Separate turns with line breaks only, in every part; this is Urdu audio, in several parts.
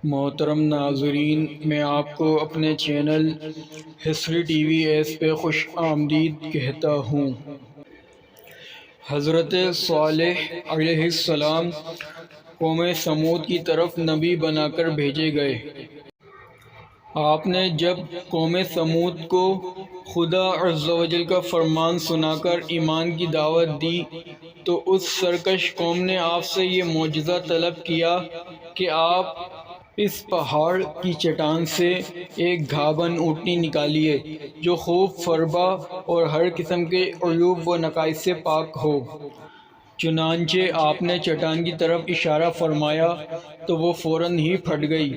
محترم ناظرین، میں آپ کو اپنے channel history T V S پہ خوش آمدید کہتا ہوں۔ حضرت صالح علیہ السلام قوم سمود کی طرف نبی بنا کر بھیجے گئے۔ آپ نے جب قوم سمود کو خدا عز و جل کا فرمان سنا کر ایمان کی دعوت دی تو اس سرکش قوم نے آپ سے یہ معجزہ طلب کیا کہ آپ اس پہاڑ کی چٹان سے ایک گھابن اونٹنی نکالیے جو خوب فربا اور ہر قسم کے عیوب و نقائص سے پاک ہو۔ چنانچہ آپ نے چٹان کی طرف اشارہ فرمایا تو وہ فوراً ہی پھٹ گئی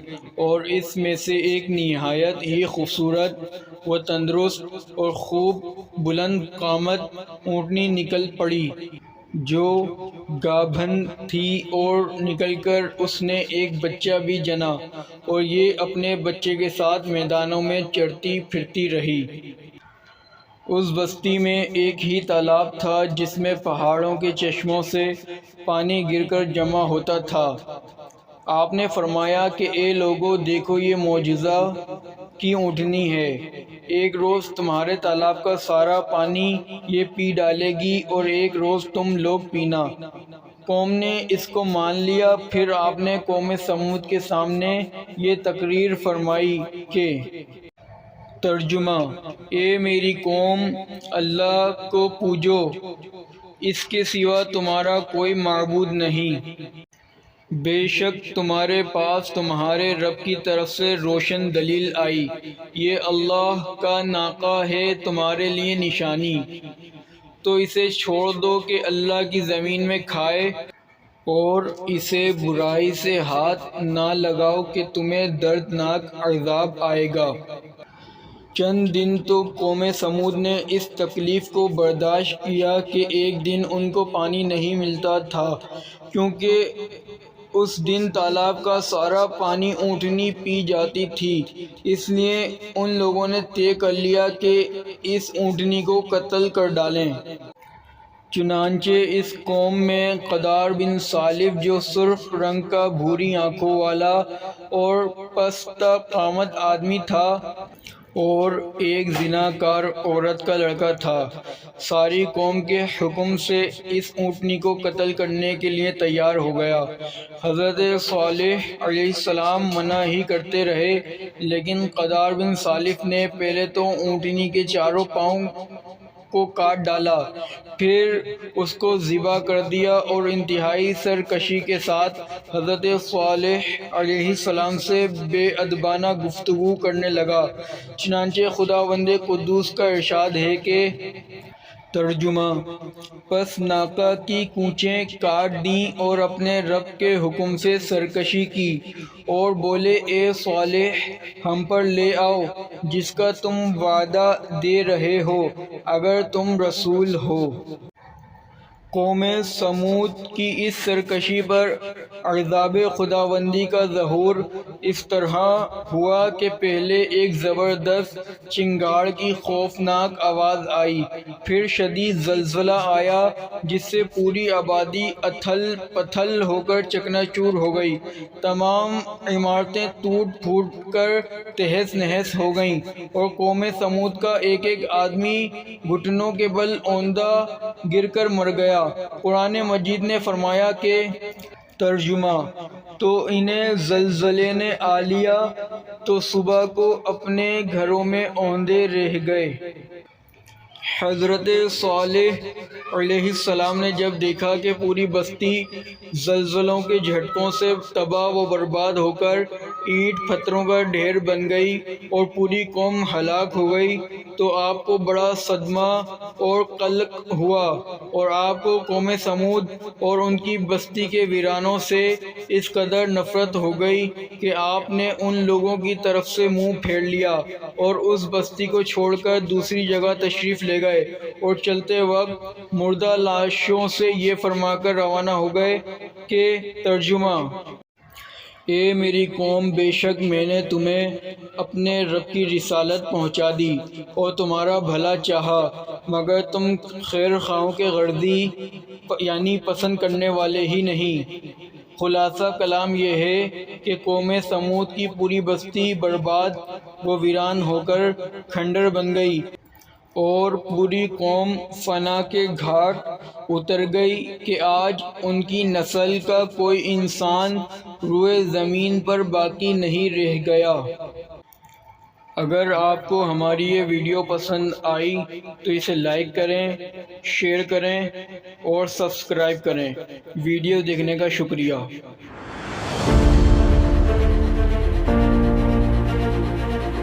اور اس میں سے ایک نہایت ہی خوبصورت و تندرست اور خوب بلند قامت اونٹنی نکل پڑی جو گابھن تھی، اور نکل کر اس نے ایک بچہ بھی جنا اور یہ اپنے بچے کے ساتھ میدانوں میں چرتی پھرتی رہی۔ اس بستی میں ایک ہی تالاب تھا جس میں پہاڑوں کے چشموں سے پانی گر کر جمع ہوتا تھا۔ آپ نے فرمایا کہ اے لوگو، دیکھو یہ معجزہ کی اونٹنی ہے۔ ایک روز تمہارے تالاب کا سارا پانی یہ پی ڈالے گی اور ایک روز تم لوگ پینا۔ قوم نے اس کو مان لیا۔ پھر آپ نے قوم سمود کے سامنے یہ تقریر فرمائی کہ ترجمہ: اے میری قوم، اللہ کو پوجو، اس کے سوا تمہارا کوئی معبود نہیں۔ بے شک تمہارے پاس تمہارے رب کی طرف سے روشن دلیل آئی، یہ اللہ کا ناقہ ہے تمہارے لیے نشانی، تو اسے چھوڑ دو کہ اللہ کی زمین میں کھائے، اور اسے برائی سے ہاتھ نہ لگاؤ کہ تمہیں دردناک عذاب آئے گا۔ چند دن تو قوم سمود نے اس تکلیف کو برداشت کیا کہ ایک دن ان کو پانی نہیں ملتا تھا، کیونکہ اس دن تالاب کا سارا پانی اونٹنی پی جاتی تھی۔ اس لیے ان لوگوں نے طے کر لیا کہ اس اونٹنی کو قتل کر ڈالیں۔ چنانچہ اس قوم میں قدار بن صالف، جو سرخ رنگ کا بھوری آنکھوں والا اور پست قامت آدمی تھا، اور ایک زناکار عورت کا لڑکا تھا، ساری قوم کے حکم سے اس اونٹنی کو قتل کرنے کے لیے تیار ہو گیا۔ حضرت صالح علیہ السلام منع ہی کرتے رہے، لیکن قدار بن صالف نے پہلے تو اونٹنی کے چاروں پاؤں کو کاٹ ڈالا، پھر اس کو ذبح کر دیا اور انتہائی سرکشی کے ساتھ حضرت صالح علیہ السلام سے بے ادبانہ گفتگو کرنے لگا۔ چنانچہ خداوند قدوس کا ارشاد ہے کہ ترجمہ: پس ناقہ کی کونچیں کاٹ دیں اور اپنے رب کے حکم سے سرکشی کی، اور بولے اے صالح، ہم پر لے آؤ جس کا تم وعدہ دے رہے ہو اگر تم رسول ہو۔ قوم سمود کی اس سرکشی پر عذاب خداوندی کا ظہور اس طرح ہوا کہ پہلے ایک زبردست چنگاڑ کی خوفناک آواز آئی، پھر شدید زلزلہ آیا جس سے پوری آبادی اتھل پتھل ہو کر چکنا چور ہو گئی، تمام عمارتیں ٹوٹ پھوٹ کر تہس نہس ہو گئیں، اور قوم سمود کا ایک ایک آدمی گھٹنوں کے بل اوندھا گر کر مر گیا۔ قرآن مجید نے فرمایا کہ ترجمہ: تو انہیں زلزلے نے آ لیا تو صبح کو اپنے گھروں میں اوندھے رہ گئے۔ حضرت صالح علیہ السلام نے جب دیکھا کہ پوری بستی زلزلوں کے جھٹکوں سے تباہ و برباد ہو کر اینٹ پتھروں کا ڈھیر بن گئی اور پوری قوم ہلاک ہو گئی تو آپ کو بڑا صدمہ اور قلق ہوا، اور آپ کو قوم سمود اور ان کی بستی کے ویرانوں سے اس قدر نفرت ہو گئی کہ آپ نے ان لوگوں کی طرف سے منہ پھیر لیا اور اس بستی کو چھوڑ کر دوسری جگہ تشریف لے گئے، اور چلتے وقت مردہ لاشوں سے یہ فرما کر روانہ ہو گئے کہ ترجمہ: اے میری قوم، بے شک میں نے تمہیں اپنے رب کی رسالت پہنچا دی اور تمہارا بھلا چاہا، مگر تم خیر خواہوں کے غرضی یعنی پسند کرنے والے ہی نہیں۔ خلاصہ کلام یہ ہے کہ قوم سمود کی پوری بستی برباد و ویران ہو کر کھنڈر بن گئی اور پوری قوم فنا کے گھاٹ اتر گئی کہ آج ان کی نسل کا کوئی انسان روئے زمین پر باقی نہیں رہ گیا۔ اگر آپ کو ہماری یہ ویڈیو پسند آئی تو اسے لائک کریں، شیئر کریں اور سبسکرائب کریں۔ ویڈیو دیکھنے کا شکریہ۔